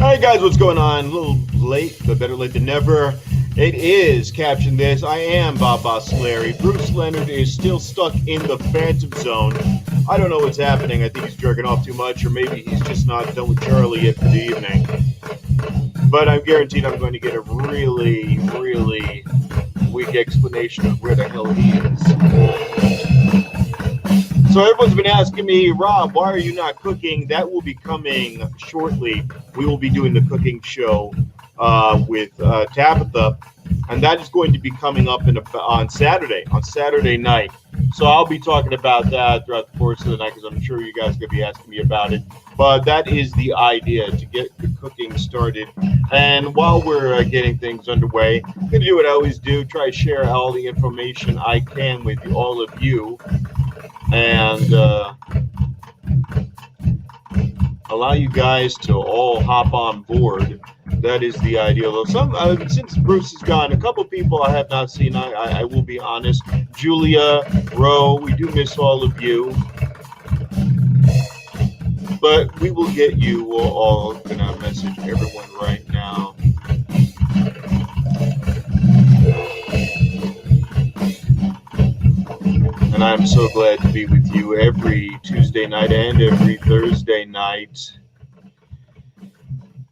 Hey guys, what's going on? A little late, but better late than never. It is Caption This. I am Bob Larry. Bruce Leonard is still stuck in the Phantom Zone. I don't know what's happening. I think he's jerking off too much, or maybe he's just not done with Charlie yet for the evening. But I'm guaranteed I'm going to get a really, really weak explanation of where the hell he is. So everyone's been asking me, Rob, why are you not cooking? That will be coming shortly. We will be doing the cooking show with Tabitha, and that is going to be coming up on Saturday night. So I'll be talking about that throughout the course of the night because I'm sure you guys are going to be asking me about it. But that is the idea, to get the cooking started. And while we're getting things underway, I'm going to do what I always do, try to share all the information I can with all of you, and allow you guys to all hop on board. That is the idea. Though since Bruce is gone, a couple people I have not seen. I will be honest. Julia, Roe, we do miss all of you, but we will get you all. Gonna message everyone right now. And I'm so glad to be with you every Tuesday night and every Thursday night.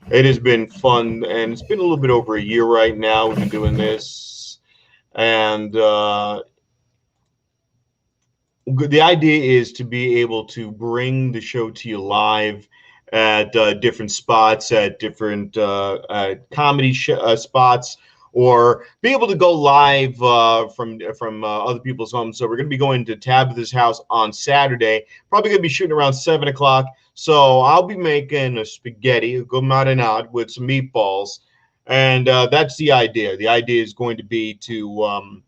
It has been fun, and it's been a little bit over a year right now we've been doing this. And the idea is to be able to bring the show to you live at different spots, at different comedy spots, or be able to go live from other people's homes. So we're going to be going to Tabitha's house on Saturday. Probably going to be shooting around 7 o'clock. So I'll be making a spaghetti, a good marinade with some meatballs. And that's the idea. The idea is going to be to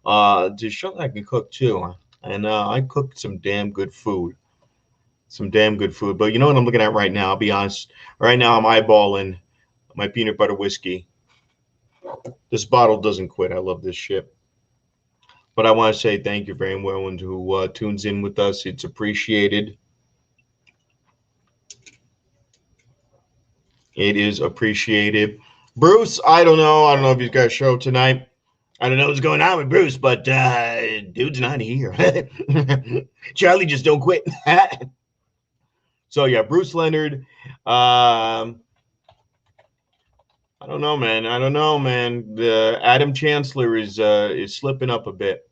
show that I can cook too. And I cooked some damn good food. But you know what I'm looking at right now? I'll be honest. Right now I'm eyeballing my peanut butter whiskey. This bottle doesn't quit. I love this shit. But I want to say thank you for everyone who tunes in with us. It's appreciated. It is appreciated. Bruce, I don't know. I don't know if he's got a show tonight. I don't know what's going on with Bruce, but dude's not here. Charlie just don't quit. So yeah, Bruce Leonard. I don't know, man. The Adam Chancellor is slipping up a bit.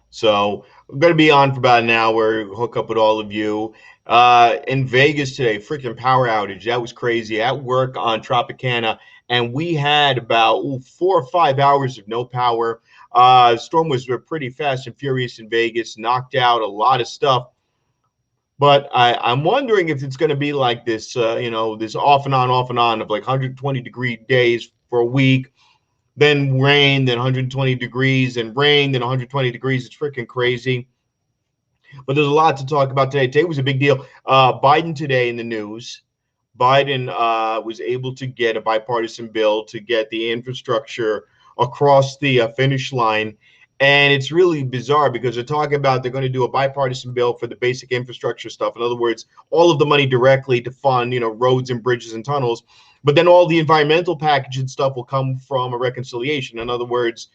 So I'm going to be on for about an hour, hook up with all of you. In Vegas today, freaking power outage. That was crazy. At work on Tropicana, and we had about 4 or 5 hours of no power. The storm was pretty fast and furious in Vegas, knocked out a lot of stuff. But I'm wondering if it's going to be like this, this off and on of like 120-degree days for a week, then rain, then 120 degrees, and rain, then 120 degrees. It's freaking crazy. But there's a lot to talk about today. Today was a big deal. Biden today in the news. Biden was able to get a bipartisan bill to get the infrastructure across the finish line. And it's really bizarre because they're talking about they're going to do a bipartisan bill for the basic infrastructure stuff. In other words, all of the money directly to fund, roads and bridges and tunnels. But then all the environmental package and stuff will come from a reconciliation. In other words,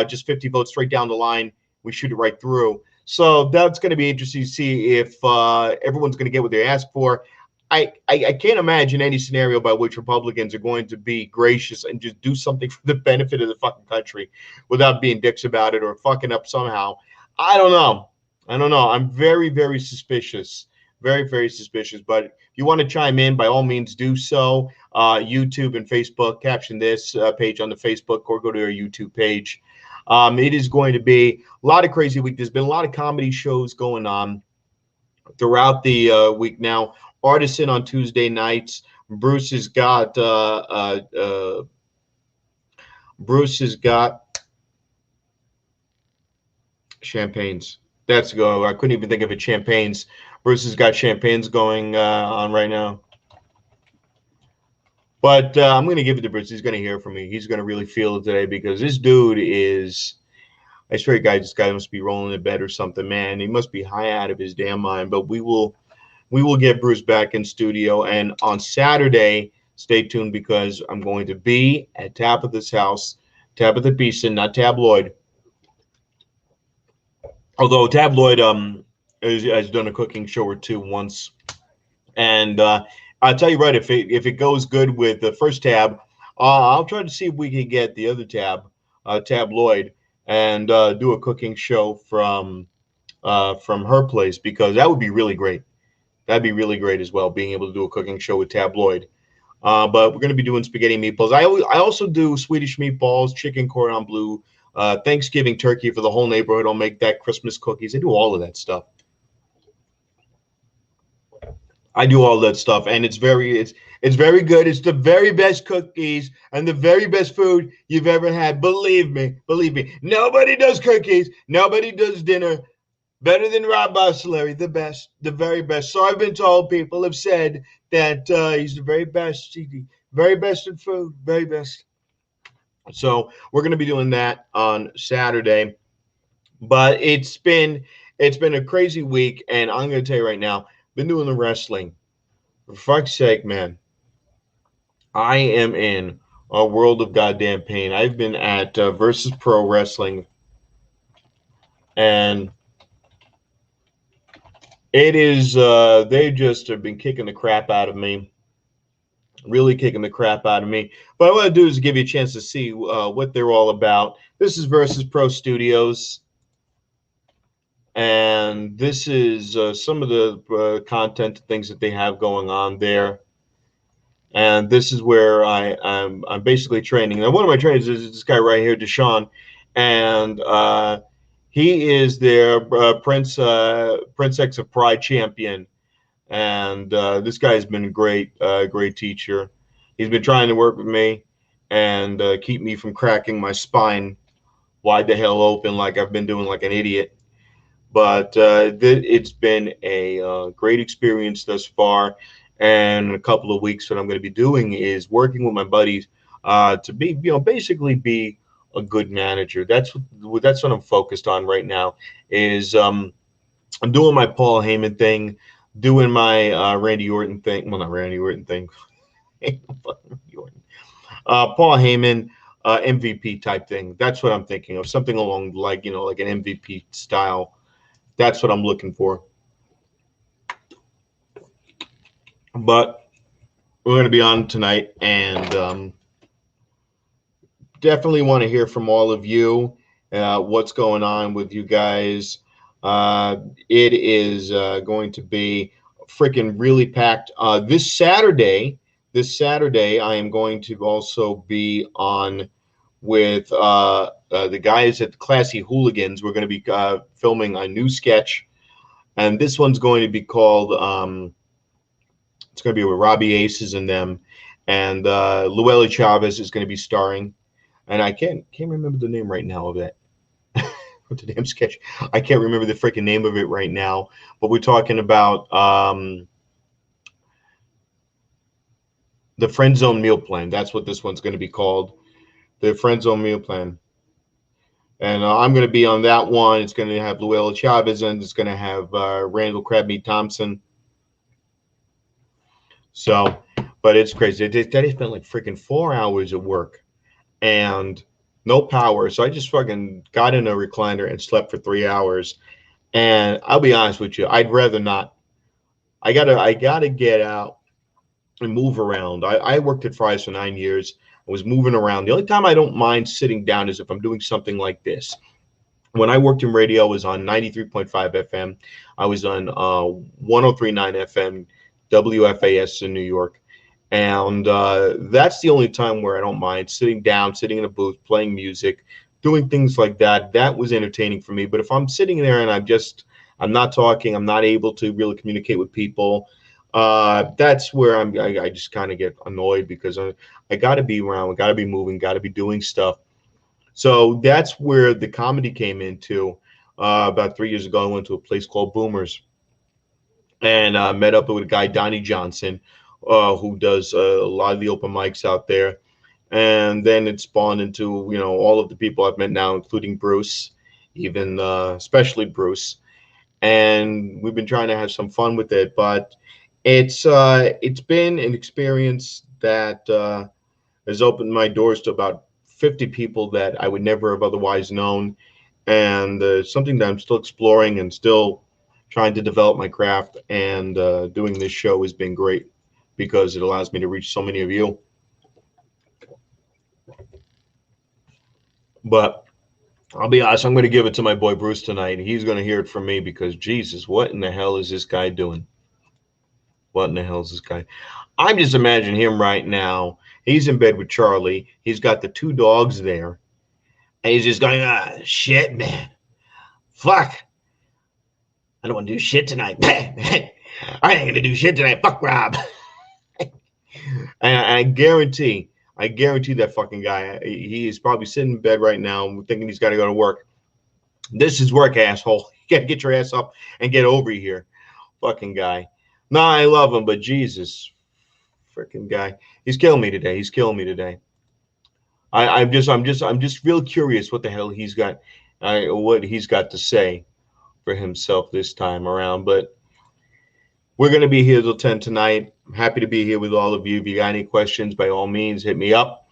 just 50 votes straight down the line. We shoot it right through. So that's going to be interesting to see if everyone's going to get what they ask for. I can't imagine any scenario by which Republicans are going to be gracious and just do something for the benefit of the fucking country without being dicks about it or fucking up somehow. I don't know. I'm very, very suspicious. Very, very suspicious. But if you want to chime in, by all means do so. YouTube and Facebook, Caption This page on the Facebook, or go to our YouTube page. It is going to be a lot of crazy week. There's been a lot of comedy shows going on throughout the week now. Artisan on Tuesday nights. Bruce has got champagnes. That's go. I couldn't even think of it. Champagnes. Bruce has got champagnes going on right now. But I'm going to give it to Bruce. He's going to hear from me. He's going to really feel it today because this dude is I swear, guys, this guy must be rolling in bed or something, man. He must be high out of his damn mind. But we will get Bruce back in studio. And on Saturday, stay tuned because I'm going to be at Tabitha's house, Tabitha Beeson, not Tabloid. Although Tabloid has done a cooking show or two once, and I'll tell you right, if it goes good with the first tab, I'll try to see if we can get the other tab, Tabloid, and do a cooking show from her place because that would be really great. That'd be really great as well, being able to do a cooking show with Tabloid. But we're going to be doing spaghetti meatballs. I also do Swedish meatballs, chicken cordon bleu, Thanksgiving turkey for the whole neighborhood. I'll make that, Christmas cookies. I do all of that stuff. I do all that stuff, and it's very good. It's the very best cookies and the very best food you've ever had. Believe me, believe me. Nobody does cookies. Nobody does dinner better than Rob Bocelli, the best, the very best. So I've been told. People have said that he's the very best, very best in food, very best. So we're going to be doing that on Saturday. But it's been a crazy week, and I'm going to tell you right now, been doing the wrestling. For fuck's sake, man, I am in a world of goddamn pain. I've been at Versus Pro Wrestling, and it is they just have been kicking the crap out of me, really kicking the crap out of me. But what I want to do is give you a chance to see what they're all about. This is Versus Pro Studios, and this is some of the content, things that they have going on there. And this is where I'm basically training. Now, one of my trainers is this guy right here, Deshaun, and he is their Prince X of Pride champion. And this guy's been a great teacher. He's been trying to work with me and keep me from cracking my spine wide the hell open like I've been doing like an idiot. But it's been a great experience thus far. And in a couple of weeks, what I'm going to be doing is working with my buddies to be, basically be a good manager. That's what I'm focused on right now. Is I'm doing my Paul Heyman thing, doing my Randy Orton thing. Well, not Randy Orton thing. Paul Heyman MVP type thing. That's what I'm thinking of. Something along like an MVP style. That's what I'm looking for. But we're going to be on tonight, and definitely want to hear from all of you. What's going on with you guys? It is going to be freaking really packed. This Saturday, I am going to also be on with the guys at the Classy Hooligans. We're going to be filming a new sketch, and this one's going to be called. It's going to be with Robbie Aces and them, and Luella Chavez is going to be starring. And I can't remember the name right now of that. What the damn sketch? I can't remember the freaking name of it right now. But we're talking about the Friend Zone Meal Plan. That's what this one's going to be called, the Friend Zone Meal Plan. And I'm going to be on that one. It's going to have Luella Chavez, and it's going to have Randall Crabmeat Thompson. So, but it's crazy. Daddy spent like freaking 4 hours at work and no power. So I just fucking got in a recliner and slept for 3 hours. And I'll be honest with you, I'd rather not. I gotta get out and move around. I worked at Fry's for 9 years. I was moving around. The only time I don't mind sitting down is if I'm doing something like this. When I worked in radio, I was on 93.5 FM. I was on 103.9 FM. WFAS in New York, and that's the only time where I don't mind sitting down, sitting in a booth, playing music, doing things like that. That was entertaining for me. But if I'm sitting there and I'm not talking, I'm not able to really communicate with people, that's where I just kind of get annoyed because I got to be around, I got to be moving, got to be doing stuff. So that's where the comedy came into. About 3 years ago, I went to a place called Boomers. And met up with a guy, Donnie Johnson, who does a lot of the open mics out there. And then it spawned into, all of the people I've met now, including Bruce. even especially Bruce. And we've been trying to have some fun with it, but it's been an experience that has opened my doors to about 50 people that I would never have otherwise known, and something that I'm still exploring and still trying to develop my craft. And doing this show has been great because it allows me to reach so many of you. But I'll be honest, I'm going to give it to my boy Bruce tonight. He's going to hear it from me because, Jesus, what in the hell is this guy doing? What in the hell is this guy? I'm just imagining him right now. He's in bed with Charlie. He's got the two dogs there. And he's just going, shit, man. Fuck. I don't want to do shit tonight. I ain't going to do shit tonight. Fuck Rob. And I guarantee that fucking guy, he is probably sitting in bed right now thinking he's got to go to work. This is work, asshole. You got to get your ass up and get over here. Fucking guy. No, I love him, but Jesus. Freaking guy. He's killing me today. I'm just real curious what the hell he's got, what he's got to say for himself this time around. But we're going to be here till 10 tonight. I'm happy to be here with all of you. If you got any questions, by all means, hit me up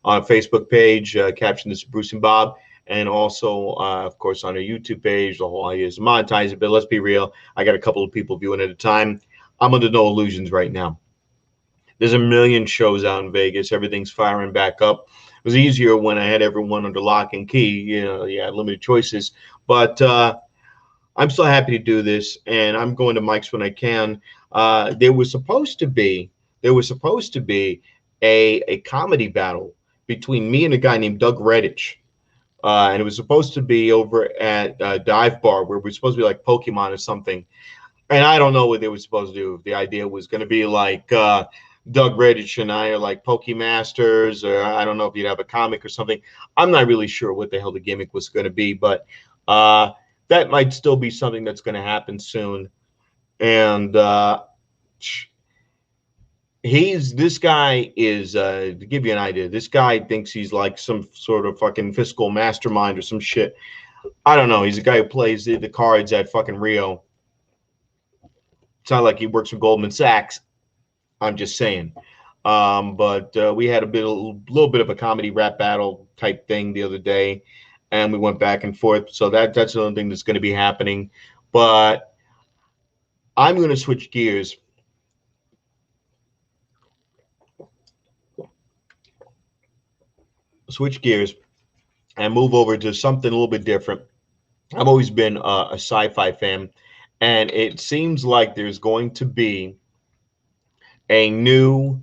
on our Facebook page, Caption This Bruce and Bob, and also, of course, on our YouTube page. The whole idea is to monetize it, but let's be real. I got a couple of people viewing at a time. I'm under no illusions right now. There's a million shows out in Vegas. Everything's firing back up. It was easier when I had everyone under lock and key. You know, you had limited choices. But I'm still happy to do this, and I'm going to mics when I can. There was supposed to be a comedy battle between me and a guy named Doug Redditch. And it was supposed to be over at Dive Bar, where we're supposed to be like Pokemon or something. And I don't know what they were supposed to do. The idea was going to be like Doug Redditch and I are like Pokemasters, or I don't know if you'd have a comic or something. I'm not really sure what the hell the gimmick was going to be, but that might still be something that's going to happen soon. And this guy is, to give you an idea, this guy thinks he's like some sort of fucking fiscal mastermind or some shit. I don't know. He's a guy who plays the cards at fucking Rio. It's not like he works for Goldman Sachs. I'm just saying. But we had a little bit of a comedy rap battle type thing the other day, and we went back and forth. So that's another thing that's going to be happening. But I'm going to switch gears. And move over to something a little bit different. I've always been a sci-fi fan, and it seems like there's going to be a new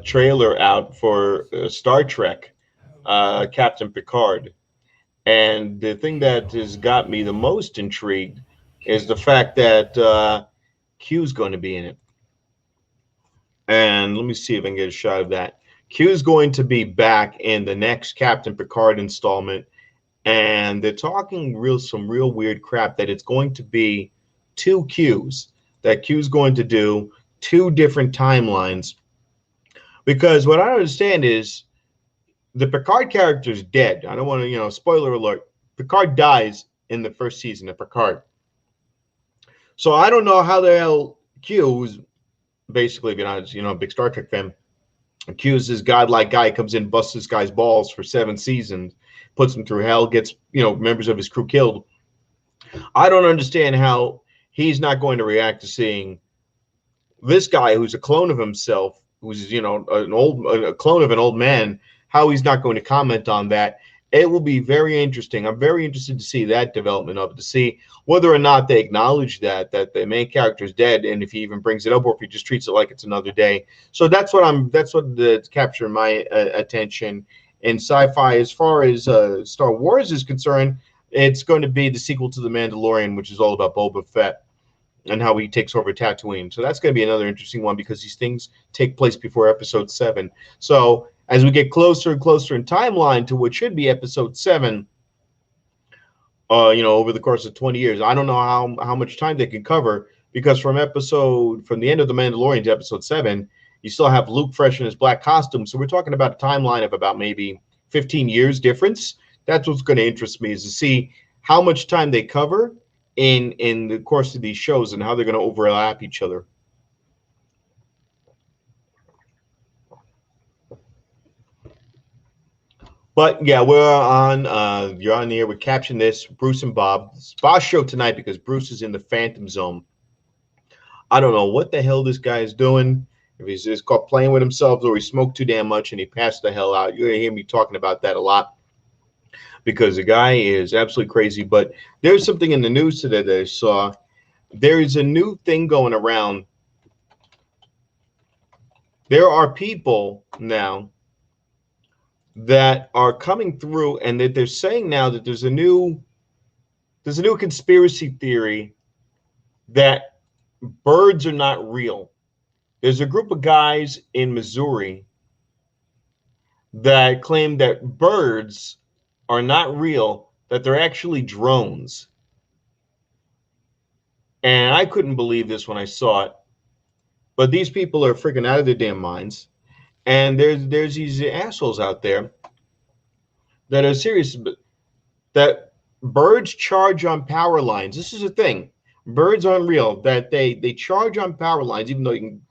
trailer out for Star Trek, Captain Picard. And the thing that has got me the most intrigued is the fact that Q's going to be in it. And let me see if I can get a shot of that. Q's going to be back in the next Captain Picard installment, and they're talking some real weird crap that it's going to be two Q's, that Q's going to do two different timelines. Because what I understand is the Picard character is dead. I don't want to, spoiler alert. Picard dies in the first season of Picard. So I don't know how the hell Q, who's basically, a big Star Trek fan, Q's this godlike guy, comes in, busts this guy's balls for 7 seasons, puts him through hell, gets, members of his crew killed. I don't understand how he's not going to react to seeing this guy who's a clone of himself, who's, a clone of an old man, how he's not going to comment on that. It will be very interesting. I'm very interested to see that development of it, to see whether or not they acknowledge that the main character is dead, and if he even brings it up, or if he just treats it like it's another day. So that's what captured my attention in sci-fi. As far as Star Wars is concerned, it's going to be the sequel to The Mandalorian, which is all about Boba Fett and how he takes over Tatooine. So that's going to be another interesting one, because these things take place before Episode 7. So as we get closer and closer in timeline to what should be Episode 7, over the course of 20 years, I don't know how much time they can cover, because from the end of The Mandalorian to Episode 7, you still have Luke fresh in his black costume. So we're talking about a timeline of about maybe 15 years difference. That's what's going to interest me, is to see how much time they cover in the course of these shows and how they're going to overlap each other. But yeah, we're on. You're on the air with Caption This, Bruce and Bob. It's Boce Show tonight because Bruce is in the Phantom Zone. I don't know what the hell this guy is doing. If he's just caught playing with himself or he smoked too damn much and he passed the hell out. You're going to hear me talking about that a lot because the guy is absolutely crazy. But there's something in the news today that I saw. There is a new thing going around. There are people now that are coming through and that they're saying now that there's a new conspiracy theory that birds are not real. There's a group of guys in Missouri that claim that birds are not real, that they're actually drones. And I couldn't believe this when I saw it. But these people are freaking out of their damn minds. And there's these assholes out there that are serious, that birds charge on power lines. This is a thing. Birds aren't real, that they charge on power lines, even though you can,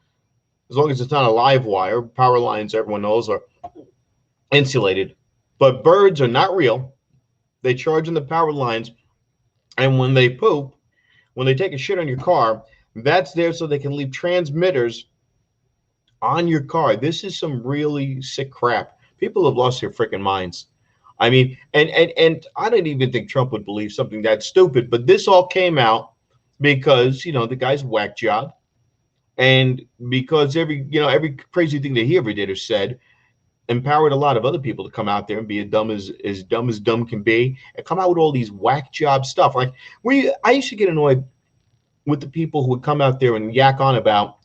as long as it's not a live wire. Power lines, everyone knows, are insulated. But birds are not real. They charge on the power lines. And when they poop, when they take a shit on your car, that's there so they can leave transmitters on your car. This is some really sick crap. People have lost their freaking minds. I mean, and I don't even think Trump would believe something that stupid, but this all came out because, the guy's whack job. And because every crazy thing that he ever did or said empowered a lot of other people to come out there and be as dumb can be and come out with all these whack job stuff. Like I used to get annoyed with the people who would come out there and yak on about,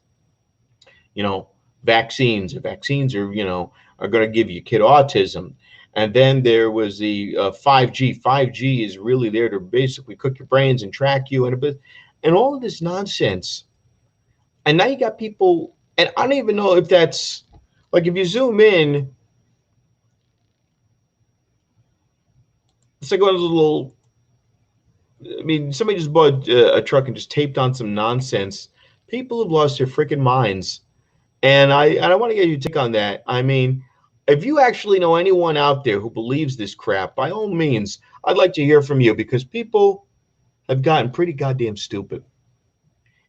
vaccines. Vaccines are going to give your kid autism. And then there was the 5G. 5G is really there to basically cook your brains and track you and all of this nonsense. And now you got people, and I don't even know if that's, like, if you zoom in, it's like one of those little, somebody just bought a truck and just taped on some nonsense. People have lost their freaking minds. And I want to get your take on that. If you actually know anyone out there who believes this crap, by all means, I'd like to hear from you because people have gotten pretty goddamn stupid.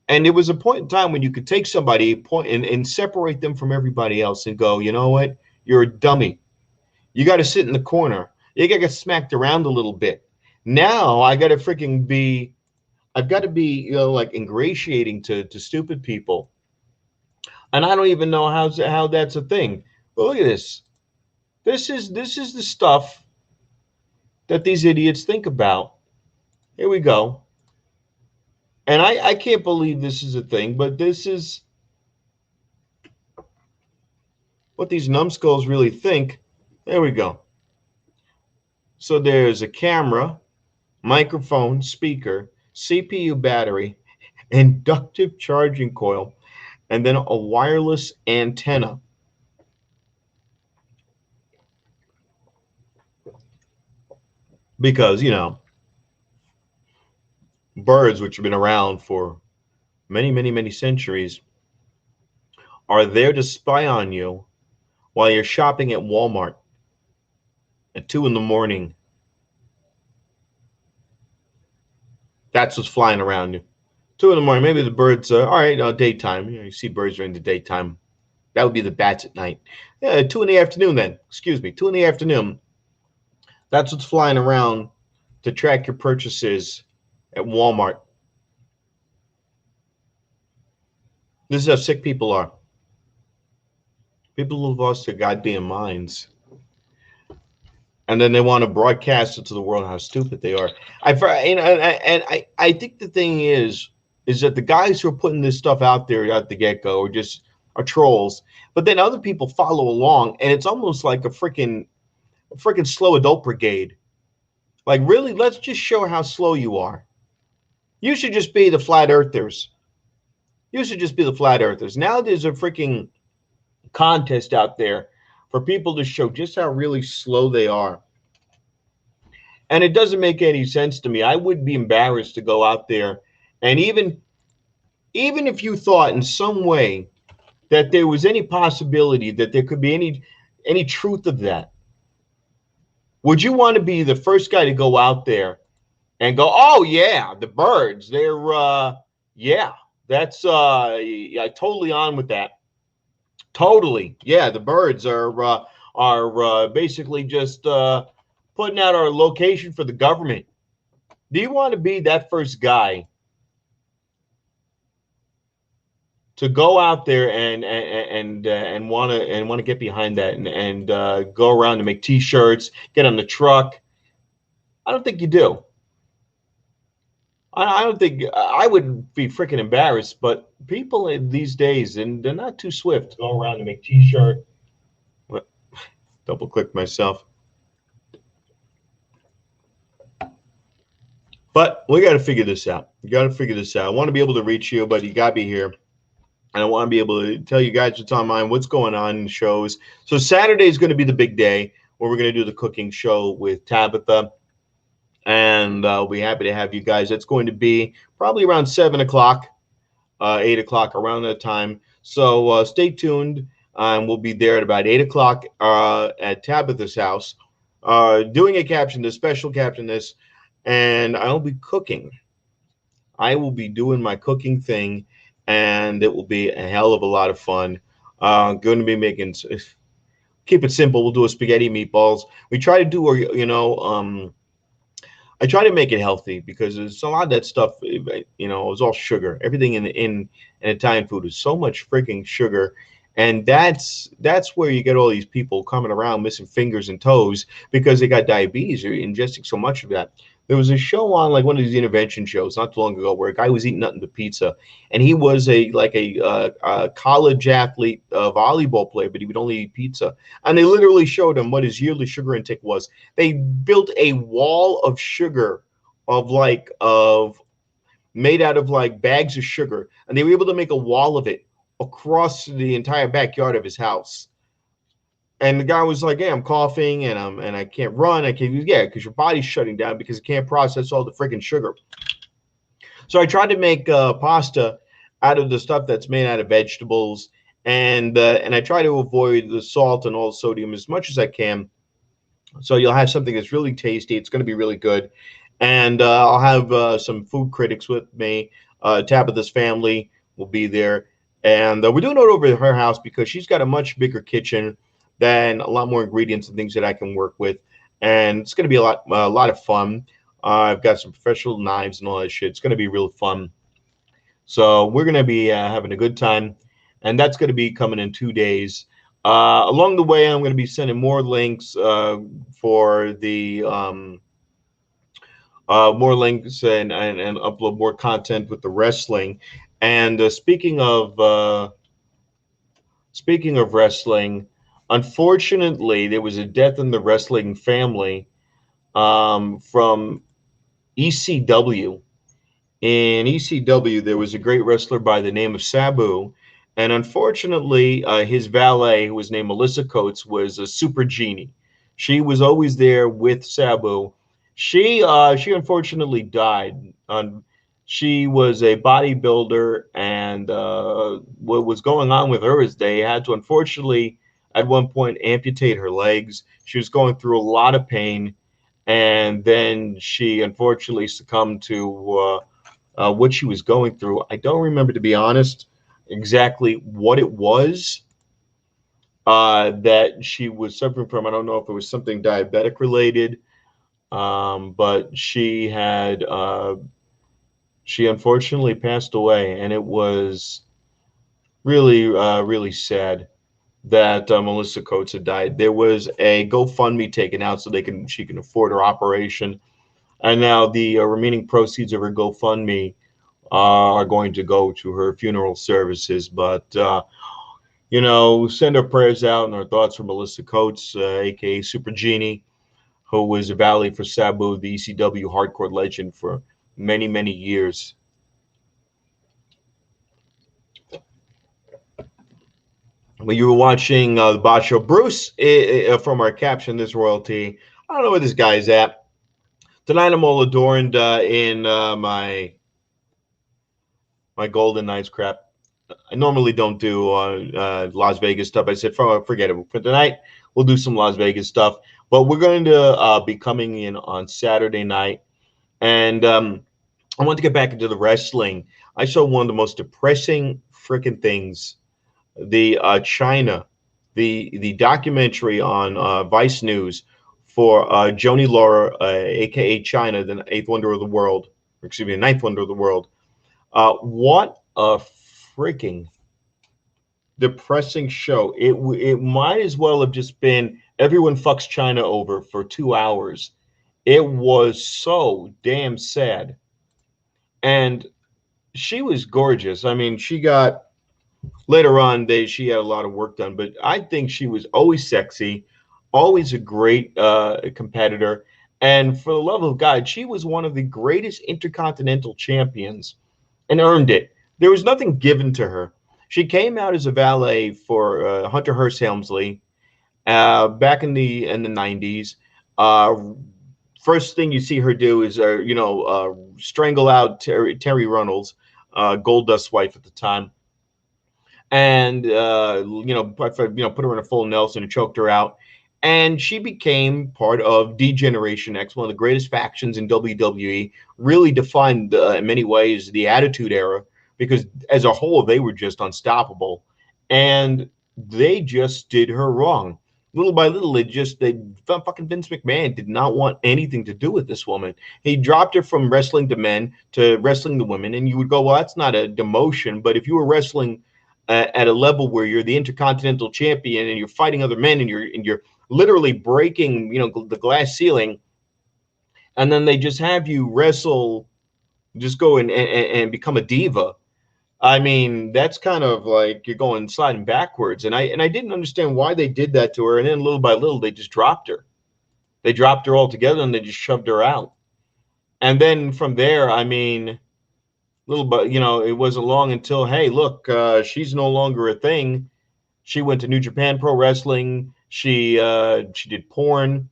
And there was a point in time when you could take somebody and separate them from everybody else and go, you know what? You're a dummy. You got to sit in the corner. You got to get smacked around a little bit. Now I got to freaking be, I've got to be, like ingratiating to stupid people. And I don't even know how that's a thing. But look at this. This is the stuff that these idiots think about. Here we go. And I can't believe this is a thing, but this is what these numbskulls really think. There we go. So there's a camera, microphone, speaker, CPU battery, inductive charging coil, and then a wireless antenna. Because, birds, which have been around for many, many, many centuries, are there to spy on you while you're shopping at Walmart at 2 a.m. That's what's flying around you. 2 a.m. Maybe the birds, all right, daytime. You see birds during the daytime. That would be the bats at night. 2 p.m. then. Excuse me, 2 p.m. That's what's flying around to track your purchases at Walmart. This is how sick people are. People who've lost their goddamn minds. And then they want to broadcast it to the world how stupid they are. I think the thing is that the guys who are putting this stuff out there at the get-go are trolls. But then other people follow along, and it's almost like a freaking slow adult brigade. Like, really, let's just show how slow you are. You should just be the flat earthers. You should just be the flat earthers. Now there's a freaking contest out there for people to show just how really slow they are. And it doesn't make any sense to me. I would be embarrassed to go out there, and even if you thought in some way that there was any possibility that there could be any truth of that, would you want to be the first guy to go out there and go, "Oh yeah, the birds, they're yeah, that's yeah, totally on with that. Totally. Yeah, the birds are basically just putting out our location for the government." Do you want to be that first guy to go out there and want to get behind that and go around and make T-shirts, get on the truck? I don't think you do. I don't think I would be freaking embarrassed, but people these days, and they're not too swift to go around and make T-shirt. Double click myself. But we got to figure this out. You got to figure this out. I want to be able to reach you, but you got to be here. And I want to be able to tell you guys what's on mind, what's going on in shows. So Saturday is going to be the big day where we're going to do the cooking show with Tabitha. And I'll be happy to have you guys. It's going to be probably around 7 o'clock, 8 o'clock, around that time. So stay tuned. We'll be there at about 8 o'clock at Tabitha's house doing a caption, this special caption, this. And I'll be cooking. I will be doing my cooking thing, and it will be a hell of a lot of fun. Going to be making, keep it simple. We'll do a spaghetti meatballs. We try to do, I try to make it healthy because there's a lot of that stuff, it's all sugar. Everything in Italian food is so much freaking sugar. And that's where you get all these people coming around missing fingers and toes because they got diabetes. They're ingesting so much of that. There was a show on like one of these intervention shows not too long ago where a guy was eating nothing but pizza, and he was a college athlete, volleyball player, but he would only eat pizza. And they literally showed him what his yearly sugar intake was. They built a wall of sugar of made out of like bags of sugar, and they were able to make a wall of it across the entire backyard of his house. And the guy was like, "Hey, I'm coughing and I can't run. I can't." Yeah, because your body's shutting down because it can't process all the freaking sugar. So I tried to make pasta out of the stuff that's made out of vegetables, and I try to avoid the salt and all the sodium as much as I can. So you'll have something that's really tasty. It's going to be really good, and I'll have some food critics with me. Tabitha's family will be there, and we're doing it over at her house because she's got a much bigger kitchen than a lot more ingredients and things that I can work with, and it's going to be a lot of fun. I've got some professional knives and all that shit. It's going to be real fun. So we're going to be having a good time, and that's going to be coming in 2 days. Along the way, I'm going to be sending more links for the more links and upload more content with the wrestling. And speaking of wrestling, unfortunately, there was a death in the wrestling family from ECW. In ECW, there was a great wrestler by the name of Sabu, and unfortunately, his valet, who was named Melissa Coates, was a super genie. She was always there with Sabu. She unfortunately died. She was a bodybuilder, and what was going on with her is they had to unfortunately at one point amputate her legs. She was going through a lot of pain, and then she unfortunately succumbed to what she was going through. I don't remember, to be honest, exactly what it was that she was suffering from. I don't know if it was something diabetic related, but she had she unfortunately passed away, and it was really really sad that Melissa Coates had died. There was a GoFundMe taken out so she can afford her operation, and now the remaining proceeds of her GoFundMe are going to go to her funeral services. But send our prayers out and our thoughts for Melissa Coates, aka Super Genie, who was a valet for Sabu, the ECW hardcore legend, for many, many years. When you were watching the Boce Show Bruce from our Caption This Royalty, I don't know where this guy's at. Tonight I'm all adorned in my Golden Knights crap. I normally don't do Las Vegas stuff. I said, forget it. For tonight, we'll do some Las Vegas stuff. But we're going to be coming in on Saturday night. And I want to get back into the wrestling. I saw one of the most depressing freaking things. The China, the documentary on Vice News for Joni Laura, a.k.a. China, the eighth wonder of the world. Excuse me, the ninth wonder of the world. What a freaking depressing show. It might as well have just been everyone fucks China over for 2 hours. It was so damn sad. And she was gorgeous. I mean, she got later on she had a lot of work done, but I think she was always sexy, always a great competitor. And for the love of God, she was one of the greatest intercontinental champions and earned it. There was nothing given to her. She came out as a valet for Hunter Hearst Helmsley back in the 90s. First thing you see her do is strangle out Terry Runnels, Goldust's wife at the time, and put her in a full Nelson and choked her out. And she became part of D-Generation X, one of the greatest factions in WWE, really defined in many ways the Attitude Era, because as a whole, they were just unstoppable. And they just did her wrong. Little by little, fucking Vince McMahon did not want anything to do with this woman. He dropped her from wrestling the men to wrestling the women. And you would go, well, that's not a demotion. But if you were wrestling at a level where you're the Intercontinental Champion and you're fighting other men and you're literally breaking, the glass ceiling, and then they just have you wrestle, just go and become a diva. I mean, that's kind of like you're going sliding backwards. And I didn't understand why they did that to her. And then little by little, they just dropped her. They dropped her altogether and they just shoved her out. And then from there, I mean, little but it wasn't long until, hey, look, she's no longer a thing. She went to New Japan Pro Wrestling. She did porn.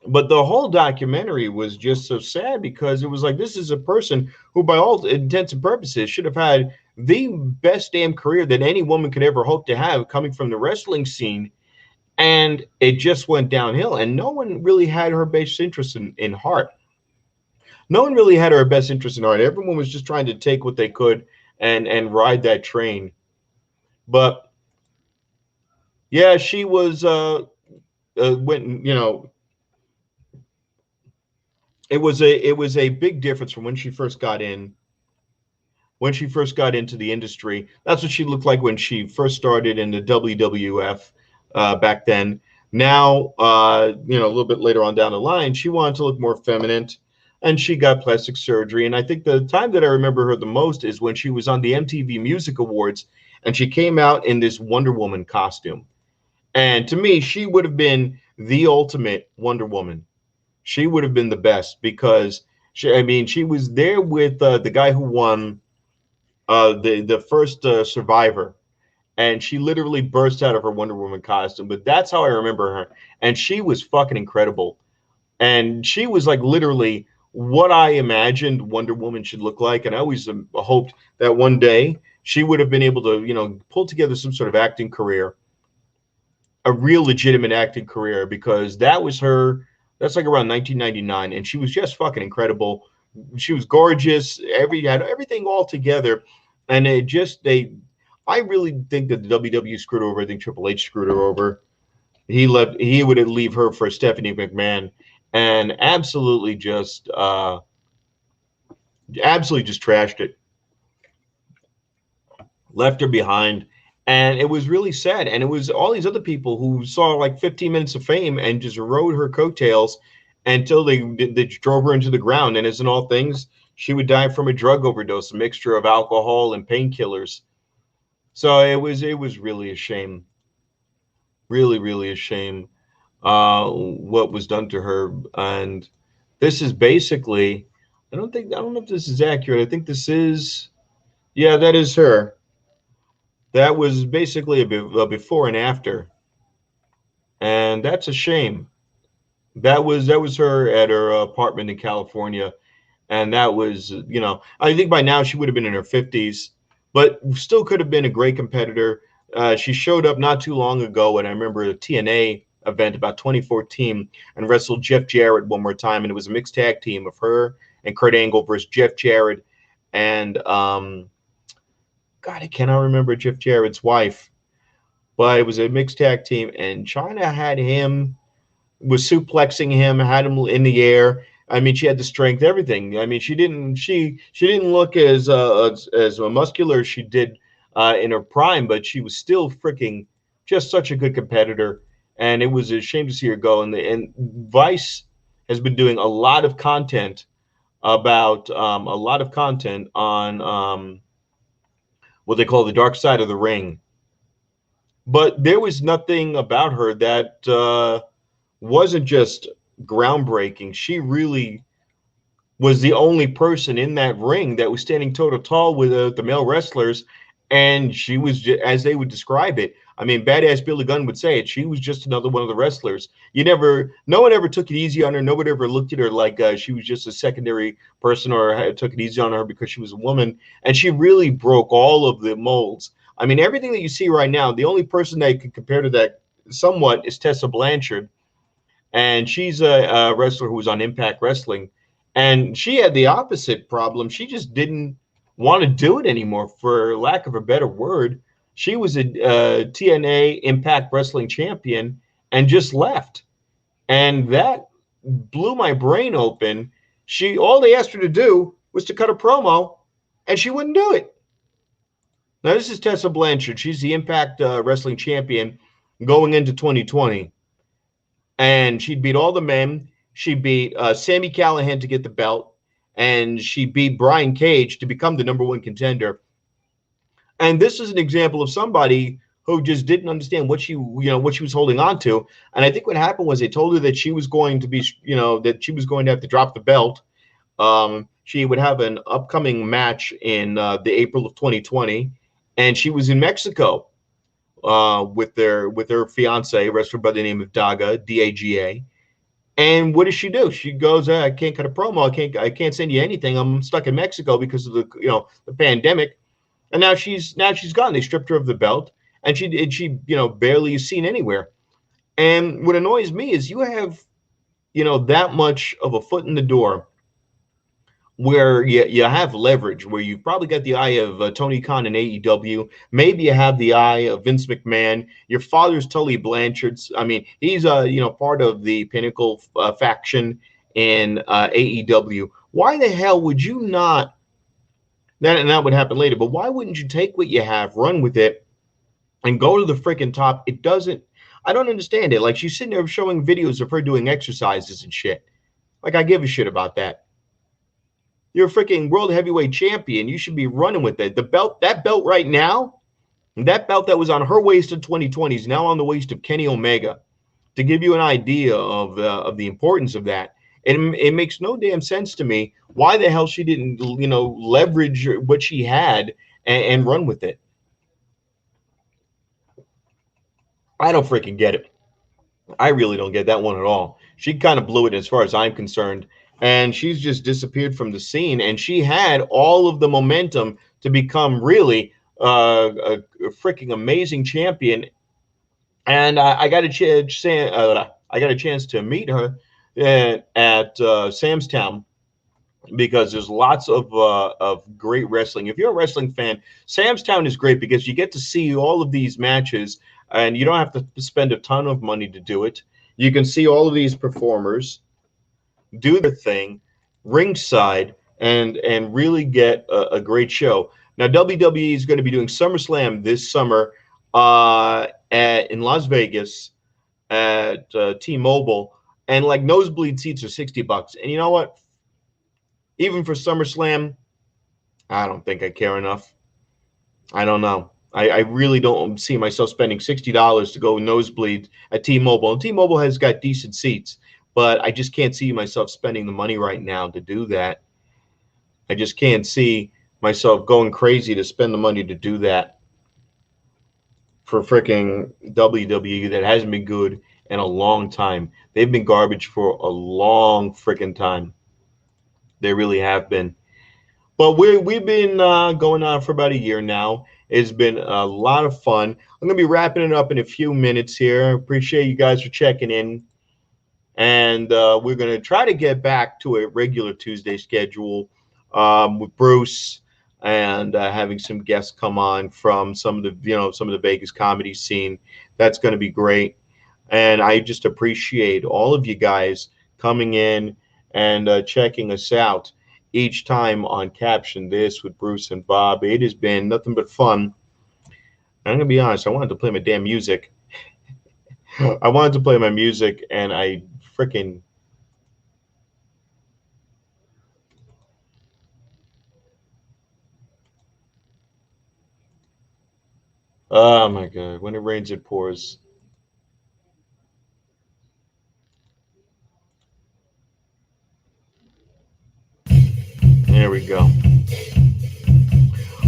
But the whole documentary was just so sad because it was like, this is a person who, by all intents and purposes, should have had the best damn career that any woman could ever hope to have coming from the wrestling scene. And it just went downhill. And no one really had her best interest in heart. No one really had her best interest in heart. Everyone was just trying to take what they could and ride that train. But yeah, she was when it was a big difference from when she first got in. When she first got into the industry, that's what she looked like when she first started in the WWF back then. Now, a little bit later on down the line, she wanted to look more feminine, and she got plastic surgery. And I think the time that I remember her the most is when she was on the MTV Music Awards, and she came out in this Wonder Woman costume. And to me, she would have been the ultimate Wonder Woman. She would have been the best because she was there with the guy who won the first Survivor, and she literally burst out of her Wonder Woman costume. But that's how I remember her, and she was fucking incredible. And she was like literally what I imagined Wonder Woman should look like. And I always hoped that one day she would have been able to pull together some sort of acting career, a real legitimate acting career, because that was her. That's like around 1999, and she was just fucking incredible. She was gorgeous. Had everything all together, and I really think that the WWE screwed her over. I think Triple H screwed her over. He would leave her for Stephanie McMahon, and absolutely just trashed it. Left her behind. And it was really sad. And it was all these other people who saw like 15 minutes of fame and just rode her coattails until they drove her into the ground. And as in all things, she would die from a drug overdose, a mixture of alcohol and painkillers. So it was really a shame. Really, really a shame what was done to her. And this is basically, I don't know if this is accurate. I think this is, yeah, that is her. That was basically a before and after. And that's a shame. That was her at her apartment in California, and that was, I think by now she would have been in her 50s, but still could have been a great competitor. She showed up not too long ago, and I remember a TNA event about 2014, and wrestled Jeff Jarrett one more time, and it was a mixed tag team of her and Kurt Angle versus Jeff Jarrett and God, I cannot remember Jeff Jarrett's wife, but it was a mixed tag team, and China had him, was suplexing him, had him in the air. I mean, she had the strength, everything. I mean, she didn't look as muscular as she did in her prime, but she was still freaking just such a good competitor. And it was a shame to see her go. And Vice has been doing a lot of content about a lot of content on what they call the dark side of the ring. But there was nothing about her that wasn't just groundbreaking. She really was the only person in that ring that was standing toe to toe with the male wrestlers, and she was, as they would describe it. I mean, Badass Billy Gunn would say it. She was just another one of the wrestlers. No one ever took it easy on her. Nobody ever looked at her like she was just a secondary person or took it easy on her because she was a woman. And she really broke all of the molds. I mean, everything that you see right now, the only person that could compare to that somewhat is Tessa Blanchard, and she's a wrestler who was on Impact Wrestling, and she had the opposite problem. She just didn't want to do it anymore, for lack of a better word. She was a TNA Impact Wrestling champion and just left, and that blew my brain open. All they asked her to do was to cut a promo, and she wouldn't do it. Now this is Tessa Blanchard. She's the Impact Wrestling champion going into 2020. And she beat all the men. She beat Sami Callihan to get the belt, and she beat Brian Cage to become the number one contender. And this is an example of somebody who just didn't understand what she was holding on to. And I think what happened was they told her that she was going to be, that she was going to have to drop the belt. She would have an upcoming match in the April of 2020, and she was in Mexico with her fiance, a wrestler by the name of Daga. And what does she do? She goes, I can't cut a promo. I can't send you anything. I'm stuck in Mexico because of the pandemic. And now she's gone. They stripped her of the belt, and she barely is seen anywhere. And what annoys me is you have that much of a foot in the door, where you have leverage, where you've probably got the eye of Tony Khan in AEW. Maybe you have the eye of Vince McMahon. Your father's Tully Blanchard's. I mean, he's part of the Pinnacle faction in AEW. Why the hell would you not? That would happen later. But why wouldn't you take what you have, run with it, and go to the freaking top? It doesn't. I don't understand it. Like, she's sitting there showing videos of her doing exercises and shit. Like, I give a shit about that. You're a freaking world heavyweight champion. You should be running with it. That belt right now, that belt that was on her waist in 2020 is now on the waist of Kenny Omega. To give you an idea of the importance of that, it makes no damn sense to me why the hell she didn't leverage what she had and run with it. I don't freaking get it. I really don't get that one at all. She kind of blew it as far as I'm concerned. And she's just disappeared from the scene. And she had all of the momentum to become really a freaking amazing champion. And I got a chance. I got a chance to meet her at Sam's Town, because there's lots of great wrestling. If you're a wrestling fan, Sam's Town is great because you get to see all of these matches, and you don't have to spend a ton of money to do it. You can see all of these performers do their thing ringside and really get a great show. Now, WWE is going to be doing SummerSlam this summer in Las Vegas at T-Mobile, and like nosebleed seats are $60. And you know what? Even for SummerSlam, I don't think I care enough. I don't know. I really don't see myself spending $60 to go nosebleed at T-Mobile. And T-Mobile has got decent seats, but I just can't see myself spending the money right now to do that. I just can't see myself going crazy to spend the money to do that for freaking WWE that hasn't been good in a long time. They've been garbage for a long freaking time. They really have been. But we've been going on for about a year now. It's been a lot of fun. I'm gonna be wrapping it up in a few minutes here. Appreciate you guys for checking in, and we're gonna try to get back to a regular Tuesday schedule with Bruce and having some guests come on from some of the some of the Vegas comedy scene. That's gonna be great, and I just appreciate all of you guys coming in and checking us out each time on Caption This with Bruce and Bob. It has been nothing but fun. I'm gonna be honest. I wanted to play my damn music. I wanted to play my music, and I freaking. Oh my god! When it rains, it pours. There we go.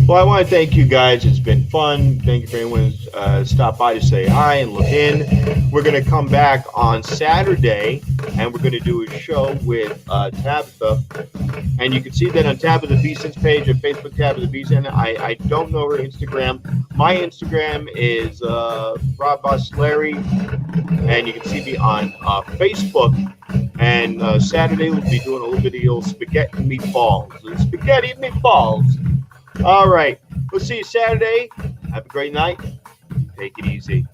Well, I want to thank you guys. It's been fun. Thank you for anyone who's stopped by to say hi and look in. We're going to come back on Saturday, and we're going to do a show with Tabitha. And you can see that on Tabitha Beeson's page at Facebook Tabitha Beeson. I don't know her Instagram. My Instagram is Rob Boss Larry, and you can see me on Facebook. And Saturday we'll be doing a little video spaghetti meatballs. Spaghetti meatballs. All right. We'll see you Saturday. Have a great night. Take it easy.